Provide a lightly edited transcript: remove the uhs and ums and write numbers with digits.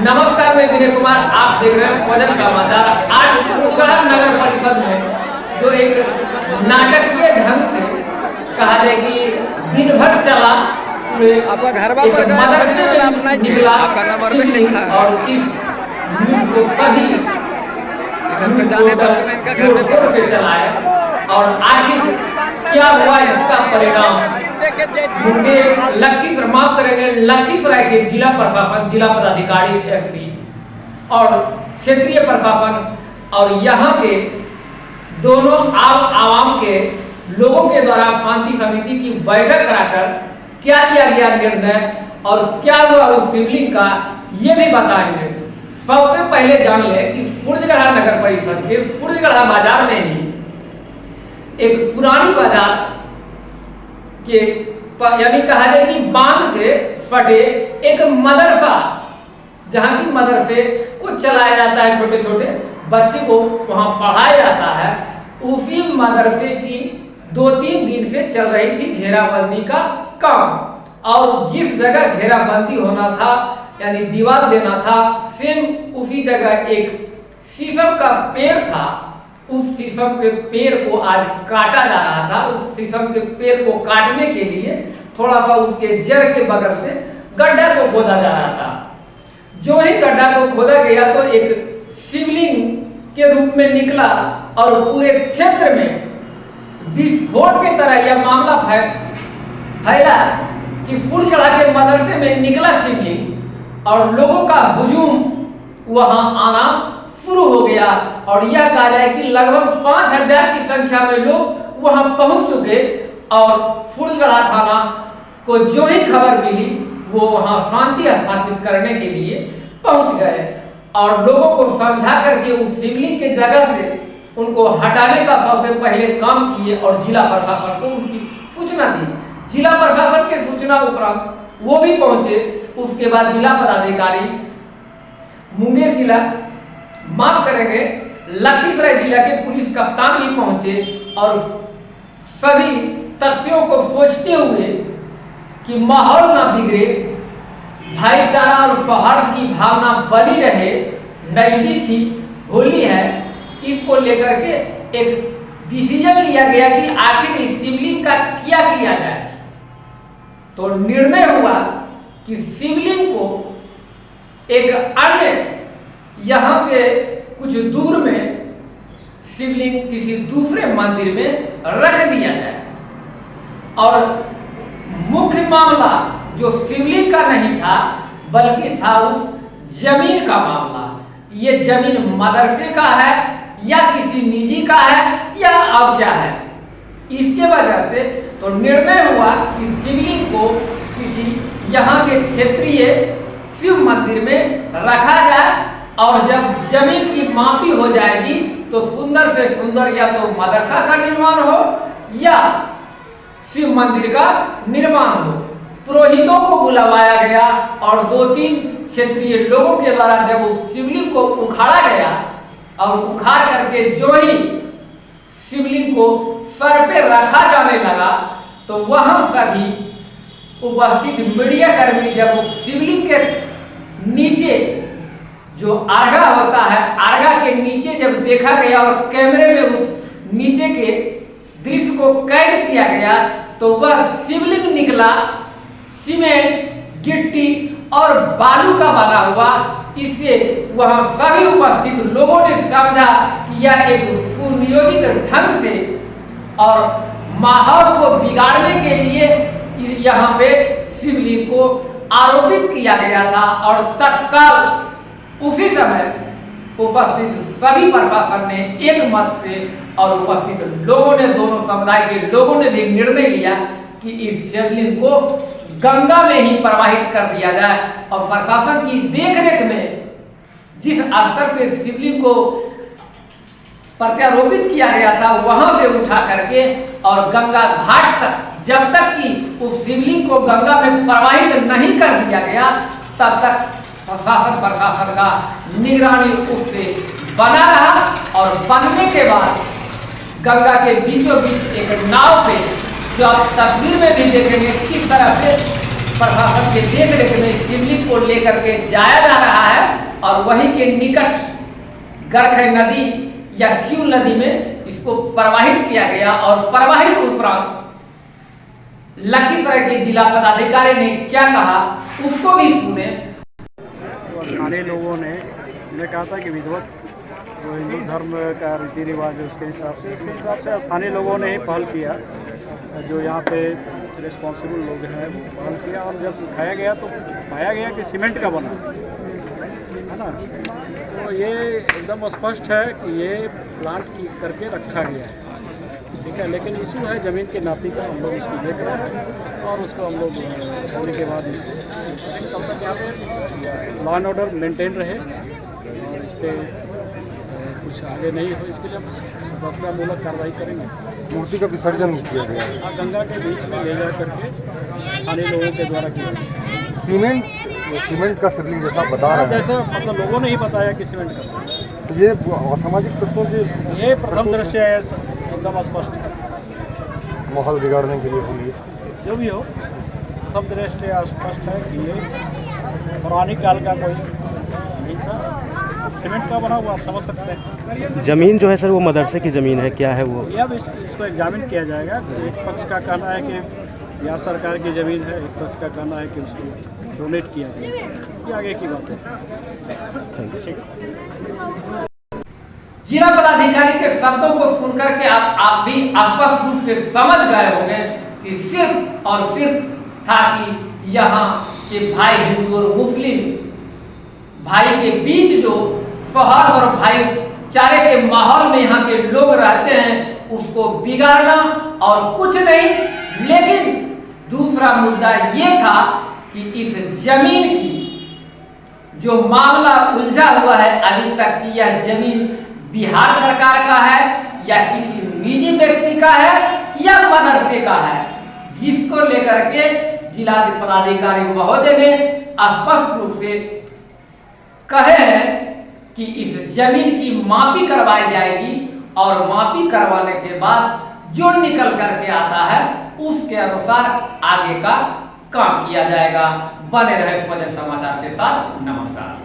नमस्कार, मैं विनय कुमार, आप देख रहे हैं फौजन समाचार। आज सूरजगढ़ नगर परिषद में जो एक नाटकीय ढंग से कहा जाए कि दिन भर चला, आपका घर एक मदरसे में निकला आपका नंबर भी लिखा है और इस न्यूज को सभी इधर से जाने पर इनका घर में जोर से चलाया और आखिर क्या हुआ इसका परिणाम मुझे लखीसराय माफ करेंगे लखीसराय के जिला प्रशासन, जिला पदाधिकारी, एसपी और क्षेत्रीय प्रशासन और यहाँ के दोनों आवाम के लोगों के द्वारा शांति समिति की बैठक कराकर क्या लिया गया निर्णय और क्या हुआ उस शिवलिंग का, ये भी बताएंगे। सबसे पहले जान ले कि सूरजगढ़ नगर परिषद के सूरजगढ़ बाजार में ही एक पुरानी बाजार के यानी कहा जाए कि बांध से फटे एक मदरसा, जहां की मदरसे को चलाया जाता है, छोटे छोटे बच्चे को वहां पढ़ाया जाता है। उसी मदरसे की 2-3 दिन से चल रही थी घेराबंदी का काम और जिस जगह घेराबंदी होना था यानी दीवार देना था, सेम उसी जगह एक शीशम का पेड़ था। उस शीशम के पेड़ को आज काटा जा रहा था। उस शीशम के पेड़ को काटने के लिए थोड़ा सा उसके जड़ के बगल से गड्ढा को खोदा जा रहा था। जो ही गड्ढा को खोदा गया तो एक शिवलिंग के रूप में निकला और पूरे क्षेत्र में विस्फोट की तरह यह मामला फैला कि सूरजगढ़ के मदरसे में निकला शिवलिंग और लोगों का हुजूम वहां आना शुरू हो गया और यह कहा जाए कि लगभग 5000 की संख्या में लोग वहां पहुंच चुके और सूरजगढ़ थाना को जो ही खबर मिली वो वहां शांति स्थापित करने के लिए पहुंच गए और लोगों को समझा करके उस शिवलिंग के जगह से उनको हटाने का सबसे पहले काम किए और जिला प्रशासन को उनकी सूचना दी। जिला प्रशासन के सूचना उपरांत वो भी पहुंचे। उसके बाद जिला पदाधिकारी मुंगेर जिला माफ करेंगे लखीसराय जिला के पुलिस कप्तान भी पहुंचे और सभी तथ्यों को सोचते हुए कि माहौल ना बिगड़े, भाईचारा और सौहार्द की भावना बनी रहे, नजदीक ही होली है, इसको लेकर के एक डिसीजन लिया गया कि आखिर इस शिवलिंग का क्या किया जाए। तो निर्णय हुआ कि शिवलिंग को एक अन्य यहाँ से कुछ दूर में शिवलिंग किसी दूसरे मंदिर में रख दिया जाए और मुख्य मामला जो शिवलिंग का नहीं था बल्कि था उस जमीन का मामला। ये जमीन मदरसे का है या किसी निजी का है या अब क्या है, इसके वजह से तो निर्णय हुआ कि शिवलिंग को किसी यहाँ के क्षेत्रीय शिव मंदिर में रखा जाए और जब जमीन की मापी हो जाएगी तो सुंदर से सुंदर या तो मदरसा का निर्माण हो या शिव मंदिर का निर्माण हो। पुरोहितों को बुलवाया गया और 2-3 क्षेत्रीय लोगों के द्वारा जब उस शिवलिंग को उखाड़ा गया और उखाड़ करके जो ही शिवलिंग को सर पे रखा जाने लगा तो वहां सभी उपस्थित मीडिया कर्मी जब उस शिवलिंग के नीचे जो अर्घा होता है, अर्घा के नीचे जब देखा गया और कैमरे में उस नीचे के दृश्य को कैद किया गया तो वह शिवलिंग निकला सीमेंट, गिट्टी और बालू का बना हुआ। इससे वहां सभी उपस्थित लोगों ने समझा कि यह एक सुनियोजित ढंग से और माहौल को बिगाड़ने के लिए यहाँ पे शिवलिंग को आरोपित किया गया था और तत्काल उसी समय उपस्थित सभी प्रशासन ने एक मत से और उपस्थित लोगों ने, दोनों समुदाय के लोगों ने भी निर्णय लिया कि इस शिवलिंग को गंगा में ही प्रवाहित कर दिया जाए और प्रशासन की देखरेख में जिस स्तर पे शिवलिंग को प्रत्यारोपित किया गया था वहां से उठा करके और गंगा घाट तक, जब तक कि उस शिवलिंग को गंगा में प्रवाहित नहीं कर दिया गया तब तक प्रशासन का निगरानी उस पर बना रहा और बनने के बाद गंगा के बीचों बीच एक नाव पे, जो आप तस्वीर में भी देखेंगे किस तरह से प्रशासन के देख रेख में शिवलिंग को लेकर के जाया जा रहा है और वहीं के निकट गरखै नदी या क्यूल नदी में इसको प्रवाहित किया गया और प्रवाहित उपरांत लखीसराय के जिला पदाधिकारी ने क्या कहा उसको भी सुने। स्थानीय लोगों ने कहा था कि विधिवत जो हिंदू धर्म का रीति रिवाज है उसके हिसाब से स्थानीय लोगों ने ही पहल किया, जो यहाँ पे रिस्पॉन्सिबल लोग हैं वो पहल किया। और जब उठाया गया तो पाया गया कि सीमेंट का बना है ना, तो ये एकदम स्पष्ट है कि ये प्लांट करके रखा गया है, ठीक है। लेकिन इशू है ज़मीन के नापी का, हम लोग इसको देख रहे हैं और उसको हम लोग होने के बाद इसको तब तक यहाँ पे लॉ एंड ऑर्डर मेंटेन रहे और इस पर कुछ आगे नहीं हो, इसके लिए सतर्कतामूलक कार्रवाई करेंगे। मूर्ति का विसर्जन किया गया है और गंगा के बीच में ले जा करके स्थानीय लोगों के द्वारा किया गया। सीमेंट का शिवलिंग जैसा आप बता रहे हैं, जैसा मतलब लोगों ने ही बताया कि सीमेंट का, तो ये असामाजिक तत्वों के ये प्रथम दृश्य है, एकदम स्पष्ट माहौल बिगाड़ने के लिए होगी। जो भी हो, प्रथम दृश्य स्पष्ट है कि ये पौराणिक काल का कोई नहीं था, सीमेंट का बना हुआ, आप समझ सकते हैं। जमीन जो है सर वो मदरसे की ज़मीन है, क्या है वो? ये अब इसको एग्जामिन किया जाएगा। एक पक्ष का कहना है कि बिहार सरकार की ज़मीन है, एक पक्ष का कहना है कि उसको डोनेट किया जाए, ये आगे की बात है। जिला पदाधिकारी के शब्दों को सुनकर के आप भी स्पष्ट रूप से समझ गए होंगे कि सिर्फ और सिर्फ था कि यहाँ के भाई हिंदू और मुस्लिम भाई के बीच जो सौहार्द और भाईचारे के माहौल में यहाँ के लोग रहते हैं उसको बिगाड़ना और कुछ नहीं। लेकिन दूसरा मुद्दा ये था कि इस जमीन की जो मामला उलझा हुआ है अभी तक कि यह जमीन बिहार सरकार का है या किसी निजी व्यक्ति का है या मदरसे का है, जिसको लेकर के जिला पदाधिकारी महोदय ने स्पष्ट रूप से कहे हैं कि इस जमीन की मापी करवाई जाएगी और मापी करवाने के बाद जो निकल करके आता है उसके अनुसार आगे का काम किया जाएगा। बने रहे स्वजन समाचार के साथ। नमस्कार।